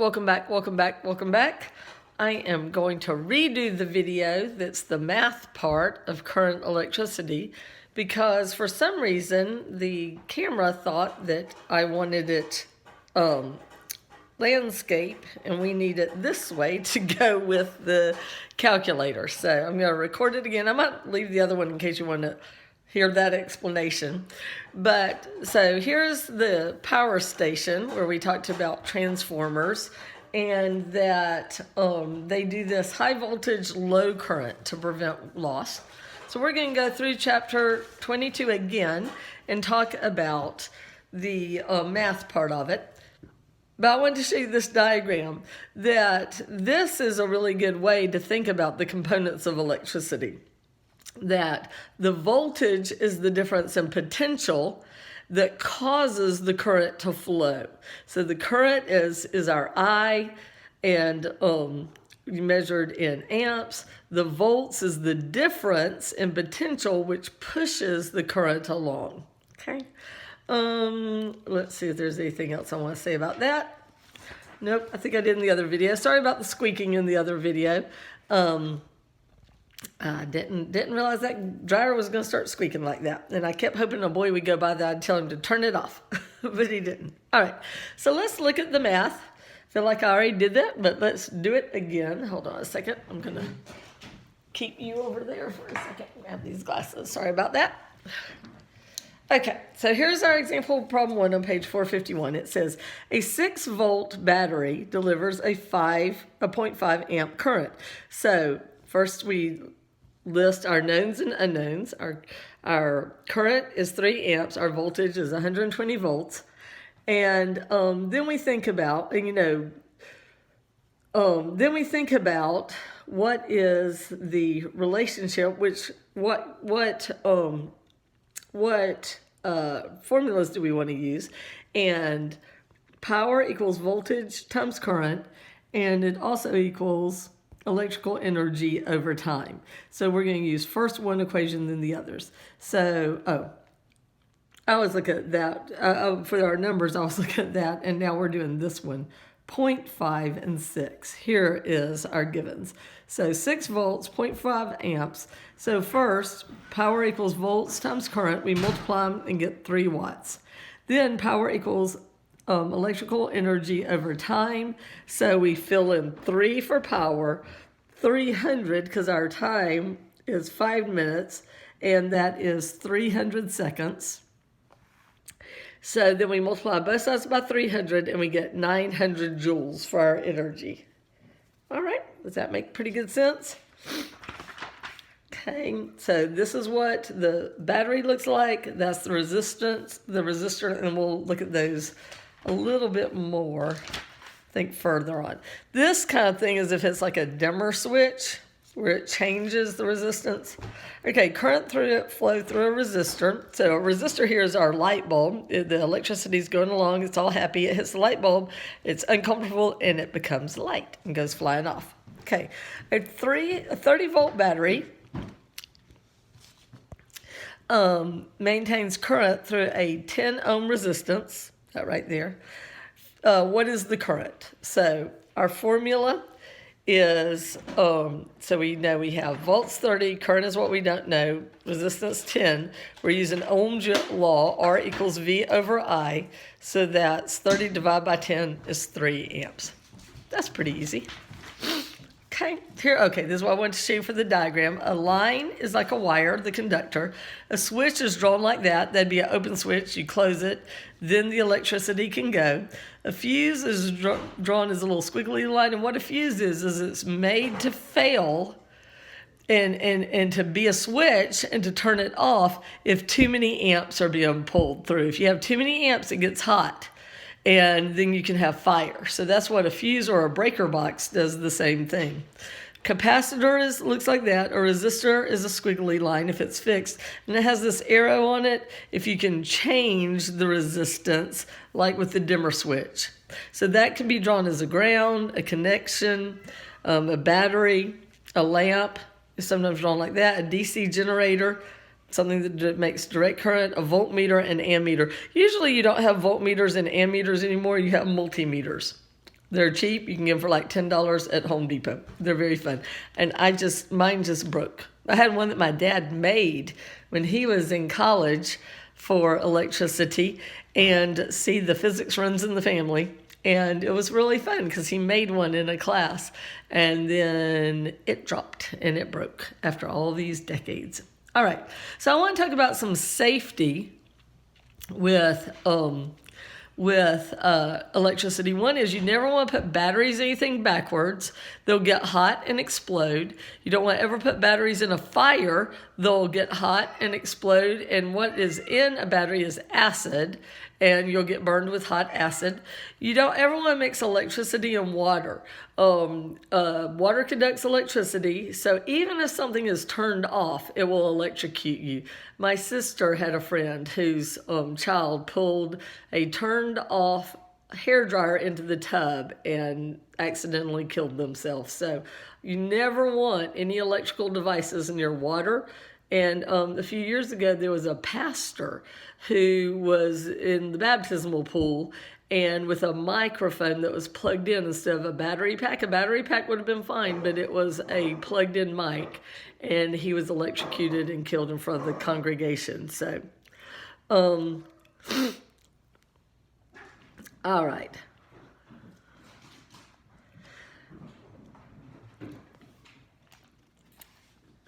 Welcome back, welcome back, welcome back. I am going to redo the video that's the math part of current electricity because for some reason the camera thought that I wanted it landscape and we need it this way to go with the calculator. So I'm going to record it again. I might leave the other one in case you want to hear that explanation. But so here's the power station where we talked about transformers and that they do this high voltage, low current to prevent loss. So we're going to go through chapter 22 again and talk about the math part of it. But I want to show you this diagram that this is a really good way to think about the components of electricity. That the voltage is the difference in potential that causes the current to flow. So the current is our I, and measured in amps. The volts is the difference in potential which pushes the current along. Okay. Let's see if there's anything else I want to say about that. Nope, I think I did in the other video. Sorry about the squeaking in the other video. I didn't realize that dryer was going to start squeaking like that. And I kept hoping a boy would go by that I'd tell him to turn it off. But he didn't. All right, so let's look at the math. I feel like I already did that, but let's do it again. Hold on a second. I'm going to keep you over there for a second. Grab these glasses. Sorry about that. Okay, so here's our example problem 1 on page 451. It says a 6-volt battery delivers a 0.5 amp current. So first we list our knowns and unknowns. Our current is 3 amps. Our voltage is 120 volts. And then we think about, then we think about what is the relationship, what formulas do we want to use? And power equals voltage times current, and it also equals electrical energy over time. So we're going to use first one equation, then the others. So, I was looking at that. For our numbers, I was looking at that, and now we're doing this one. 0.5 and 6. Here is our givens. So 6 volts, 0.5 amps. So first, power equals volts times current. We multiply them and get 3 watts. Then power equals electrical energy over time. So we fill in 3 for power, 300 because our time is 5 minutes, and that is 300 seconds. So then we multiply both sides by 300 and we get 900 joules for our energy. All right, does that make pretty good sense? Okay, so this is what the battery looks like. That's the resistance, the resistor, and we'll look at those a little bit more, I think further on. This kind of thing is if it's like a dimmer switch where it changes the resistance. Okay, current flow through a resistor. So a resistor here is our light bulb. The electricity is going along. It's all happy. It hits the light bulb. It's uncomfortable, and it becomes light and goes flying off. Okay, a 30-volt battery maintains current through a 10-ohm resistance. That right there. What is the current? So our formula is, so we know we have volts 30, current is what we don't know, resistance 10. We're using Ohm's law, R equals V over I, so that's 30 divided by 10 is 3 amps. That's pretty easy. Okay, this is what I want to show you for the diagram. A line is like a wire, the conductor. A switch is drawn like that. That'd be an open switch. You close it, then the electricity can go. A fuse is drawn as a little squiggly line, and what a fuse is it's made to fail and to be a switch and to turn it off if too many amps are being pulled through. If you have too many amps, it gets hot, and then you can have fire. So that's what a fuse or a breaker box does, the same thing. Capacitor looks like that. A resistor is a squiggly line if it's fixed, and it has this arrow on it if you can change the resistance, like with the dimmer switch. So that can be drawn as a ground, a connection, a battery, a lamp is sometimes drawn like that, a DC generator, something that makes direct current, a voltmeter, and ammeter. Usually you don't have voltmeters and ammeters anymore, you have multimeters. They're cheap. You can get them for like $10 at Home Depot. They're very fun. And mine just broke. I had one that my dad made when he was in college for electricity, and see, the physics runs in the family. And it was really fun because he made one in a class, and then it dropped and it broke after all these decades. All right, so I want to talk about some safety with electricity. One is you never want to put batteries or anything backwards. They'll get hot and explode. You don't want to ever put batteries in a fire. They'll get hot and explode. And what is in a battery is acid, and you'll get burned with hot acid. You don't ever want to mix electricity and water. Water conducts electricity, so even if something is turned off, it will electrocute you. My sister had a friend whose child pulled a turned off hairdryer into the tub and accidentally killed themselves. So you never want any electrical devices in your water. And a few years ago, there was a pastor who was in the baptismal pool, and with a microphone that was plugged in instead of a battery pack. A battery pack would have been fine, but it was a plugged-in mic, and he was electrocuted and killed in front of the congregation. So, all right.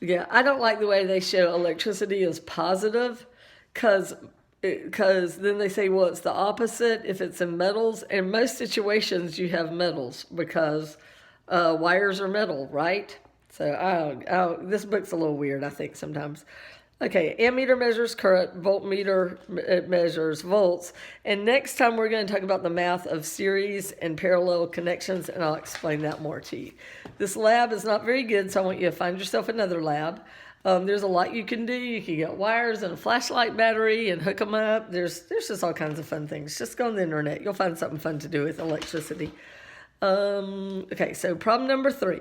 Yeah, I don't like the way they show electricity as positive, because then they say, well, it's the opposite if it's in metals. In most situations, you have metals because wires are metal, right? So this book's a little weird, I think, sometimes. Okay, ammeter measures current, voltmeter measures volts. And next time we're going to talk about the math of series and parallel connections, and I'll explain that more to you. This lab is not very good, so I want you to find yourself another lab. There's a lot you can do. You can get wires and a flashlight battery and hook them up. There's just all kinds of fun things. Just go on the internet. You'll find something fun to do with electricity. Okay, so problem number 3.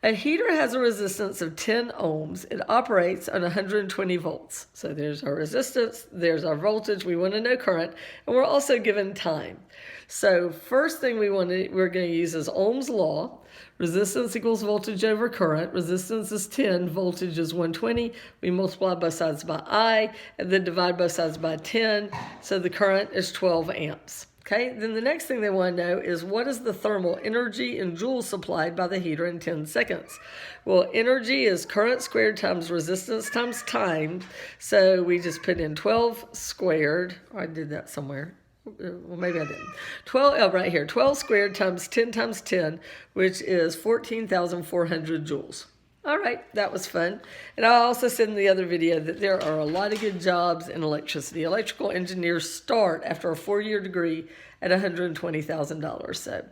A heater has a resistance of 10 ohms. It operates on 120 volts. So there's our resistance, there's our voltage. We want to know current, and we're also given time. So first thing we're going to use is Ohm's law. Resistance equals voltage over current. Resistance is 10, voltage is 120. We multiply both sides by I, and then divide both sides by 10. So the current is 12 amps. Okay, then the next thing they want to know is, what is the thermal energy in joules supplied by the heater in 10 seconds? Well, energy is current squared times resistance times time. So we just put in 12 squared. I did that somewhere. Well, maybe I didn't. 12, right here. 12 squared times 10, which is 14,400 joules. All right, that was fun. And I also said in the other video that there are a lot of good jobs in electricity. Electrical engineers start after a 4-year degree at $120,000. So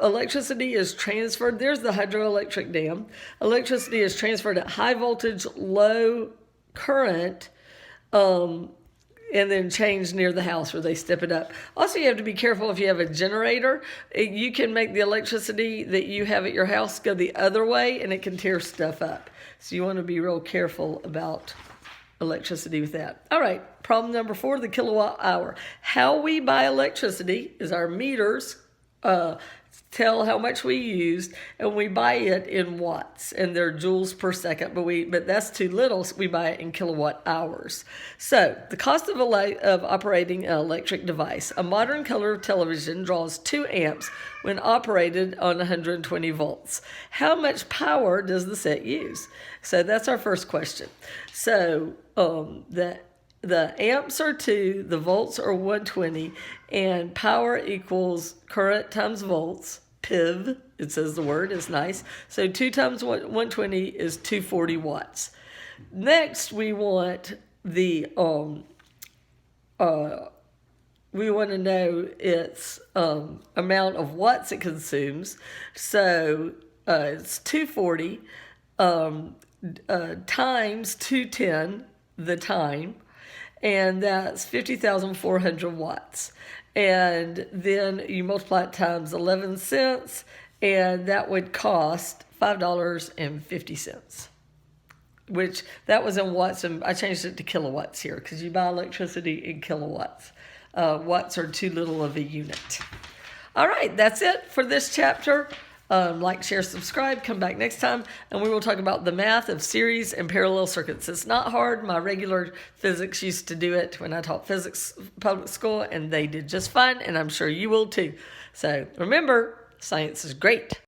electricity is transferred. There's the hydroelectric dam. Electricity is transferred at high voltage, low current, and then change near the house where they step it up. Also, you have to be careful if you have a generator. You can make the electricity that you have at your house go the other way, and it can tear stuff up. So you want to be real careful about electricity with that. All right, problem number 4, the kilowatt hour. How we buy electricity is our meters tell how much we used, and we buy it in watts, and they're joules per second, but that's too little, so we buy it in kilowatt hours. So the cost of operating an electric device. A modern color television draws 2 amps when operated on 120 volts. How much power does the set use? So that's our first question. So the amps are 2, the volts are 120, and power equals current times volts. PIV, it says the word, is nice. So 2 times 120 is 240 watts. Next, we want the we want to know its amount of watts it consumes. So it's 240 times 210, the time, and that's 50,400 watts. And then you multiply it times 11 cents, and that would cost $5.50, which that was in watts, and I changed it to kilowatts here because you buy electricity in kilowatts. Watts are too little of a unit. All right, that's it for this chapter. Like, share, subscribe. Come back next time, and we will talk about the math of series and parallel circuits. It's not hard. My regular physics used to do it when I taught physics public school, and they did just fine, and I'm sure you will too. So remember, science is great.